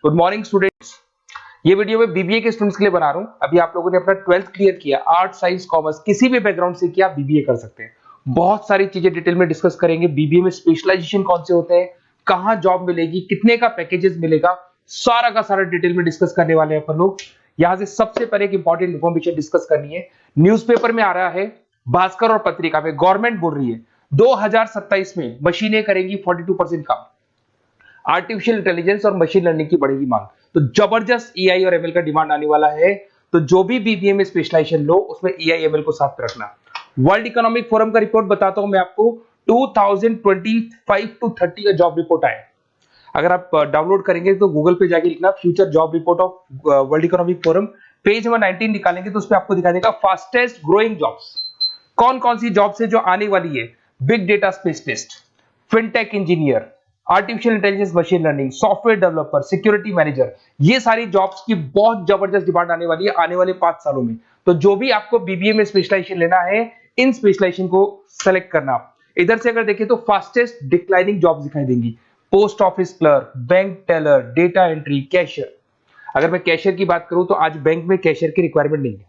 Good morning students. ये video मैं BBA के स्टूडेंट्स के लिए बना रहा हूँ। अभी आप लोगों ने अपना 12th क्लियर किया, आर्ट साइंस कॉमर्स किसी भी बैकग्राउंड से किया, बीबीए कर सकते हैं। बहुत सारी चीजें डिटेल में डिस्कस करेंगे। बीबीए में स्पेशलाइजेशन कौन से होते हैं, कहाँ जॉब मिलेगी, कितने का पैकेजेस मिलेगा, सारा का सारा डिटेल में डिस्कस करने वाले हैं अपन लोग। यहाँ से सबसे पहले एक इंपॉर्टेंट इन्फॉर्मेशन डिस्कस करनी है। न्यूज़पेपर में आ रहा है, भास्कर और पत्रिका में गवर्नमेंट बोल रही है 2027 में मशीनें करेंगी 42% काम। आर्टिफिशियल इंटेलिजेंस और मशीन लर्निंग की बढ़ेगी मांग, तो जबरदस्त एआई और एमएल का डिमांड आने वाला है। तो जो भी बीबीए में स्पेशलाइजेशन लो उसमें एआई एमएल को साथ रखना। वर्ल्ड इकोनॉमिक फोरम का रिपोर्ट बताता हूं मैं आपको, 2025 टू 30 का जॉब रिपोर्ट आया। अगर आप डाउनलोड करेंगे तो गूगल पे जाके लिखना future job report of world economic forum, page number 19 निकालेंगे तो उसमें आपको दिखा देगा फास्टेस्ट ग्रोइंग जॉब्स कौन कौन सी जॉब्स है जो आने वाली है। Big data specialist, fintech engineer, artificial intelligence machine learning, software developer, security manager, ये सारी जॉब्स की बहुत जबरदस्त डिमांड आने वाली है आने वाले 5 सालों में। तो जो भी आपको बीबीए में स्पेशलाइजेशन लेना है, इन स्पेशलाइजेशन को सेलेक्ट करना। इधर से अगर देखें तो फास्टेस्ट डिक्लाइनिंग जॉब्स दिखाई देंगी, post office clerk, bank teller, data entry, cashier. अगर मैं कैशियर की बात करूं तो आज बैंक में कैशियर की रिक्वायरमेंट नहीं है।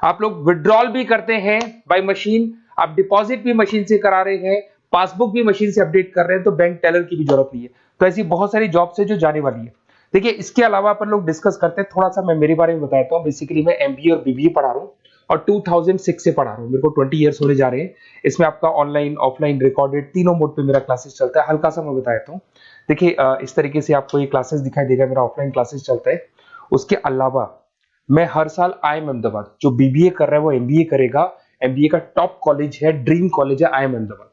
आप लोग विड्रॉल भी करते हैं बाय मशीन, आप डिपॉजिट भी मशीन से करा रहे हैं, पासबुक भी मशीन से अपडेट कर रहे हैं, तो बैंक टेलर की भी जरूरत नहीं है। तो ऐसी बहुत सारी जॉब्स है जो जाने वाली है। देखिए, इसके अलावा अपन लोग डिस्कस करते हैं, थोड़ा सा मैं मेरे बारे में बताता हूँ। बेसिकली मैं एमबीए और बीबीए पढ़ा रहा हूँ और 2006 से पढ़ा रहा हूँ। मेरे को 20 ईयर्स होने जा रहे हैं। इसमें आपका ऑनलाइन, ऑफलाइन, रिकॉर्डेड तीनों मोड पे मेरा क्लासेस चलता है। हल्का सा मैं बताता हूँ। देखिए, इस तरीके से आपको ये क्लासेस दिखाई देगा, मेरा ऑफलाइन क्लासेस चलता है। उसके अलावा मैं हर साल आईएम अहमदाबाद, जो बीबीए कर रहा है वो एमबीए करेगा। एमबीए का टॉप कॉलेज है, ड्रीम कॉलेज है आईएम अहमदाबाद।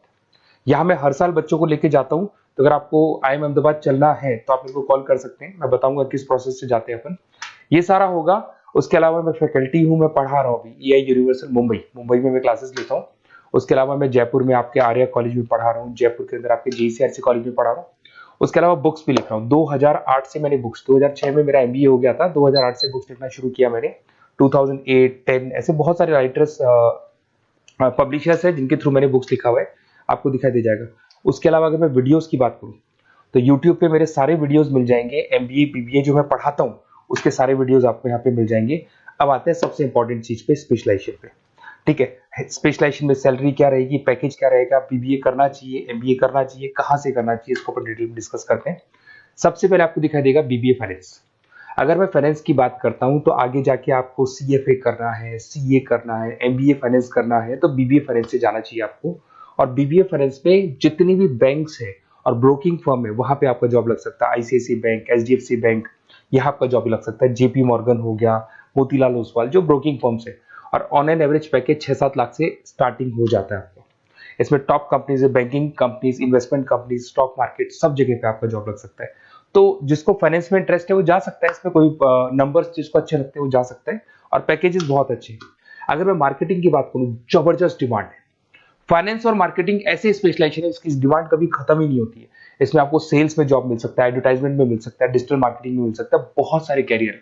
यहाँ मैं हर साल बच्चों को लेके जाता हूँ। तो अगर आपको आईएम अहमदाबाद चलना है तो आप मेरे को कॉल कर सकते हैं, मैं बताऊंगा किस प्रोसेस से जाते हैं अपन। ये सारा होगा। उसके अलावा मैं फैकल्टी हूँ, मैं पढ़ा रहा हूँ अभी एआई यूनिवर्सल मुंबई में मैं क्लासेस लेता हूँ। उसके अलावा मैं जयपुर में आपके आर्या कॉलेज में पढ़ा रहा हूँ, जयपुर के अंदर आपके जीसीआरसी कॉलेज में पढ़ा रहा हूँ। उसके अलावा बुक्स भी लिख रहा हूँ। 2008 से मैंने बुक्स, 2006 में मेरा एमबीए हो गया था, 2008 से बुक्स लिखना शुरू किया मैंने। 2008, 10 ऐसे बहुत सारे राइटर्स, पब्लिशर्स है जिनके थ्रू मैंने बुक्स लिखा हुआ है, आपको दिखाई दे जाएगा। उसके अलावा अगर मैं वीडियोस की बात करूं तो YouTube पे मेरे सारे वीडियोस मिल जाएंगे। एमबीए बीबीए जो मैं पढ़ाता हूं उसके सारे वीडियोस आपको यहाँ पे मिल जाएंगे। अब आते हैं सबसे इंपॉर्टेंट चीज पे, स्पेशलाइजेशन पे। ठीक है, स्पेशलाइजेशन में सैलरी क्या रहेगी, पैकेज क्या रहेगा, बीबीए करना चाहिए, एमबीए करना चाहिए, कहाँ से करना चाहिए, इसको अपन डिटेल में डिस्कस करते हैं। सबसे पहले आपको दिखाई देगा बीबीए फाइनेंस। अगर मैं फाइनेंस की बात करता हूं तो आगे जाके आपको सीएफए करना है, सीए करना है, एमबीए फाइनेंस करना है, तो बीबीए फाइनेंस से जाना चाहिए आपको। और बीबीए फाइनेंस में जितनी भी बैंक्स है और ब्रोकिंग फर्म है वहां पे आपका जॉब लग सकता है। आईसीआईसीआई बैंक, एचडीएफसी बैंक, यहाँ आपका जॉब लग सकता है। जेपी मॉर्गन हो गया, मोतीलाल ओसवाल, जो ब्रोकिंग फर्म्स है। और on an average package 6-7 lakh से स्टार्टिंग हो जाता है आपको। इसमें टॉप कंपनीज है, banking companies, investment companies, stock market, सब जगह पे आपका जॉब लग सकता है। तो जिसको फाइनेंस में इंटरेस्ट है वो जा सकता है, इसमें कोई नंबर्स जिसको अच्छे लगते हैं वो जा सकता है, और पैकेजेस बहुत अच्छे हैं। अगर मैं मार्केटिंग की बात करूं, जबरदस्त डिमांड है। फाइनेंस और मार्केटिंग ऐसे स्पेशलाइजेशन है इसकी डिमांड कभी खत्म ही नहीं होती है। इसमें आपको सेल्स में जॉब मिल सकता है, एडवर्टाइजमेंट में मिल सकता है, डिजिटल मार्केटिंग में मिल सकता है, बहुत सारे कैरियर,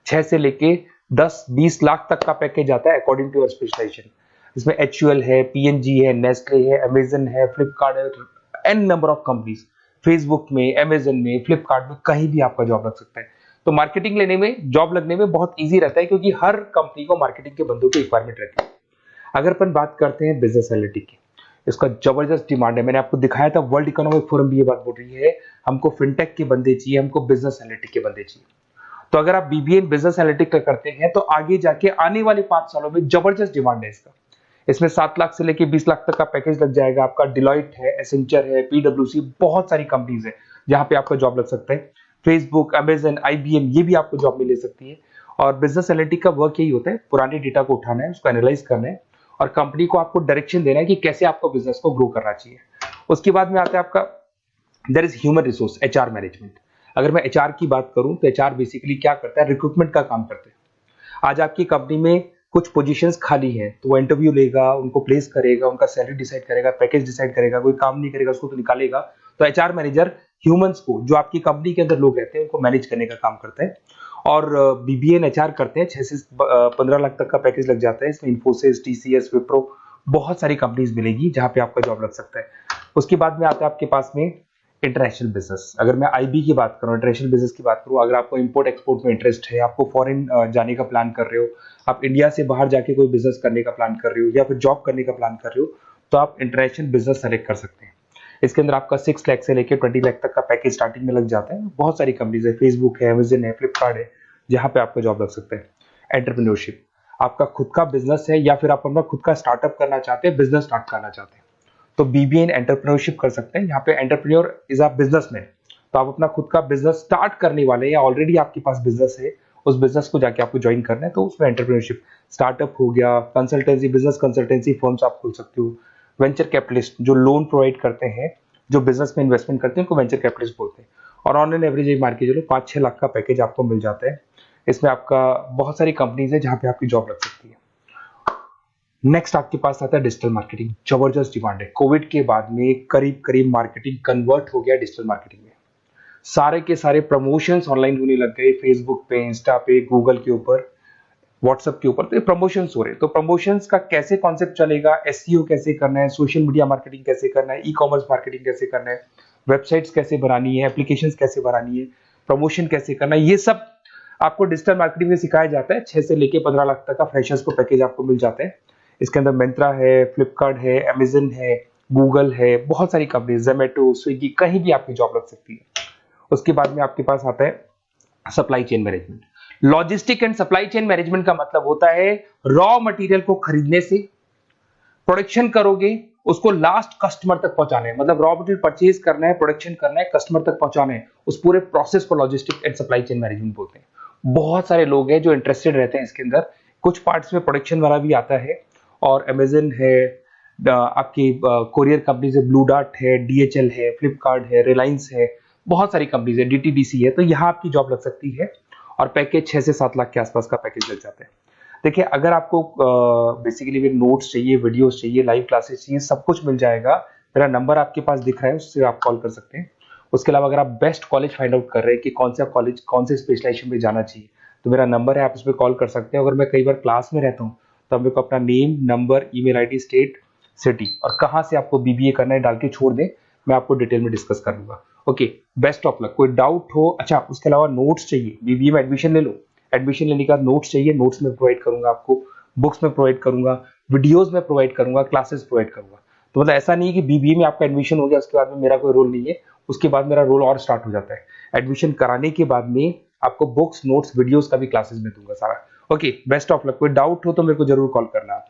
6 से लेके 10-20 लाख तक का पैकेज आता है अकॉर्डिंग टू योर स्पेशलाइजेशन। इसमें एचयूएल है, पीएनजी है, नेस्ले है, अमेजन है, फ्लिपकार्ट है, n number of companies. Facebook में, अमेजन में, फ्लिपकार्ट में, कहीं भी आपका जॉब लग सकता है। तो मार्केटिंग लेने में, जॉब लगने में बहुत ईजी रहता है, क्योंकि हर कंपनी को मार्केटिंग के बंदों की रिक्वायरमेंट रहती है। अगर अपन बात करते हैं बिजनेस एनालिटिक की, इसका जबरदस्त डिमांड है। मैंने आपको दिखाया था, वर्ल्ड इकोनॉमिक फोरम भी ये बात बोल रही है, हमको फिनटेक के बंदे चाहिए, हमको बिजनेस एनालिटिक के बंदे चाहिए। तो अगर आप बीबीए बिजनेस एनालिटिक का करते हैं तो आगे जाके आने वाले 5 सालों में जबरदस्त डिमांड है इसका। इसमें 7 लाख से लेके 20 लाख तक का पैकेज लग जाएगा आपका। डिलॉइट है, एसेंचर है, पीडब्ल्यूसी, बहुत सारी कंपनीज है जहां पे आपका जॉब लग सकता है। फेसबुक, अमेजन, आईबीएम, ये भी आपको जॉब में ले सकती है। और बिजनेस एनालिटिक का वर्क यही होता है, पुराने डेटा को उठाना है, उसको एनालाइज करना है और कंपनी को आपको डायरेक्शन देना है कि कैसे आपको बिजनेस को ग्रो करना चाहिए। उसके बाद में आता है आपका there is human resource, HR management. अगर मैं एचआर की बात करूं तो एचआर बेसिकली क्या करता है, रिक्रूटमेंट का काम करते हैं। आज आपकी कंपनी में कुछ पोजीशंस खाली हैं तो वो इंटरव्यू लेगा, उनको प्लेस करेगा, उनका सैलरी डिसाइड करेगा, पैकेज डिसाइड करेगा, कोई काम नहीं करेगा उसको तो निकालेगा। तो एचआर मैनेजर ह्यूमंस को, जो आपकी कंपनी के अंदर लोग रहते हैं, उनको मैनेज करने का काम करता है। और बीबीए एचआर करते हैं, 6 से 15 लाख तक का पैकेज लग जाता है। इसमें इन्फोसिस, टीसीएस, विप्रो, बहुत सारी कंपनीज मिलेगी जहां पे आपका जॉब लग सकता है। उसके बाद में आता है आपके पास में इंटरनेशनल बिजनेस, अगर मैं आईबी की बात करूं, इंटरनेशनल बिजनेस की बात करूं, अगर आपको इंपोर्ट एक्सपोर्ट में इंटरेस्ट है, आपको फॉरेन जाने का प्लान कर रहे हो, आप इंडिया से बाहर जाके कोई बिजनेस करने का प्लान कर रहे हो या फिर जॉब करने का प्लान कर रहे हो, तो आप इंटरनेशनल बिजनेस सेलेक्ट कर सकते हैं। इसके अंदर आपका 6 लाख से लेकर 20 लाख तक का पैकेज स्टार्टिंग में लग जाता है। बहुत सारी कंपनीज है, फेसबुक है, अमेजन है, फ्लिपकार्ट है, जहां पे आपका जॉब लग सकता है। एंटरप्रेन्योरशिप, आपका खुद का बिजनेस है या फिर आप अपना खुद का स्टार्टअप करना चाहते हैं, बिजनेस स्टार्ट करना चाहते हैं, तो बीबीए इन एंटरप्रेन्योरशिप कर सकते हैं। यहाँ पे एंटरप्रेन्योर इज अ बिजनेसमैन, तो आप अपना खुद का बिजनेस स्टार्ट करने वाले हैं या ऑलरेडी आपके पास बिजनेस है, उस बिजनेस को जाके आपको ज्वाइन करना है, तो उसमें एंटरप्रेन्योरशिप। स्टार्टअप हो गया, कंसल्टेंसी, बिजनेस कंसल्टेंसी फर्म्स आप खोल सकते हो। वेंचर कैपिटलिस्ट जो लोन प्रोवाइड करते हैं, जो बिजनेस में इन्वेस्टमेंट करते हैं, उनको वेंचर कैपिटलिस्ट बोलते हैं। और ऑन एन एवरेज एक मार्केट चलो 5-6 लाख का पैकेज आपको मिल जाता है। इसमें आपका बहुत सारी कंपनीज है जहां पे आपकी जॉब लग सकती है। नेक्स्ट आपके पास आता है डिजिटल मार्केटिंग। जबरदस्त डिमांड है, कोविड के बाद में करीब करीब मार्केटिंग कन्वर्ट हो गया डिजिटल मार्केटिंग में। सारे के सारे प्रमोशंस ऑनलाइन होने लग गए, फेसबुक पे, इंस्टा पे, गूगल के ऊपर, व्हाट्सएप के ऊपर, तो प्रमोशंस हो रहे हैं। तो प्रमोशंस का कैसे कॉन्सेप्ट चलेगा, एसईओ कैसे करना है, सोशल मीडिया मार्केटिंग कैसे करना है, ई कॉमर्स मार्केटिंग कैसे करना है, वेबसाइट्स कैसे बनानी है, एप्लीकेशंस कैसे बनानी है, प्रमोशन कैसे करना है, ये सब आपको डिजिटल मार्केटिंग में सिखाया जाता है। 6 से लेके 15 लाख तक का फ्रेशर्स को पैकेज आपको मिल जाता है। इसके अंदर मिंत्रा है, फ्लिपकार्ट है, अमेजन है, गूगल है, बहुत सारी कंपनी, जोमेटो, स्विगी, कहीं भी आपकी जॉब लग सकती है। उसके बाद में आपके पास आता है supply chain management. Logistic and supply chain management का मतलब होता है रॉ मटेरियल को खरीदने से, प्रोडक्शन करोगे, उसको लास्ट कस्टमर तक पहुंचाना है, मतलब रॉ मटेरियल परचेज करना है, प्रोडक्शन करना है, कस्टमर तक पहुंचाना है, उस पूरे प्रोसेस को logistic and supply chain management बोलते हैं। बहुत सारे लोग हैं जो इंटरेस्टेड रहते हैं इसके अंदर। कुछ पार्ट्स में प्रोडक्शन वाला भी आता है, और अमेजन है, आपकी कोरियर कंपनी से ब्लू डार्ट है, डीएचएल है, फ्लिपकार्ट है, रिलायंस है, बहुत सारी कंपनीज है, डीटीडीसी है, तो यहाँ आपकी जॉब लग सकती है। और पैकेज 6 से 7 लाख के आसपास का पैकेज लग जाता है। देखिए, अगर आपको बेसिकली भी नोट्स चाहिए, वीडियोस चाहिए, लाइव क्लासेस चाहिए, सब कुछ मिल जाएगा। मेरा नंबर आपके पास दिख रहा है, उससे आप कॉल कर सकते हैं। उसके अलावा अगर आप बेस्ट कॉलेज फाइंड आउट कर रहे हैं कि कौन सा कॉलेज, कौन से स्पेशलाइजेशन में जाना चाहिए, तो मेरा नंबर है, आप उस पर कॉल कर सकते हैं। अगर मैं कई बार क्लास में रहता हूँ तो आप मेरे को अपना name, number, email ID, state, city और कहाँ से आपको बीबीए करना है डाल के छोड़ दें, मैं आपको डिटेल में डिस्कस कर लूंगा। Okay, best of luck. कोई डाउट हो, अच्छा उसके अलावा नोट्स चाहिए, बीबीए में एडमिशन ले लो, एडमिशन लेने के बाद नोट्स चाहिए, नोट्स में प्रोवाइड करूंगा आपको, बुक्स में प्रोवाइड करूंगा, वीडियोस में प्रोवाइड करूंगा, क्लासेस प्रोवाइड करूंगा। तो मतलब ऐसा नहीं है कि बीबीए में आपका एडमिशन हो गया उसके बाद में मेरा कोई रोल नहीं है, उसके बाद मेरा रोल और स्टार्ट हो जाता है। एडमिशन कराने के बाद में आपको बुक्स, नोट्स, वीडियोस का भी क्लासेस में दूंगा सारा। Okay, best of luck. कोई डाउट हो तो मेरे को जरूर कॉल करना आप।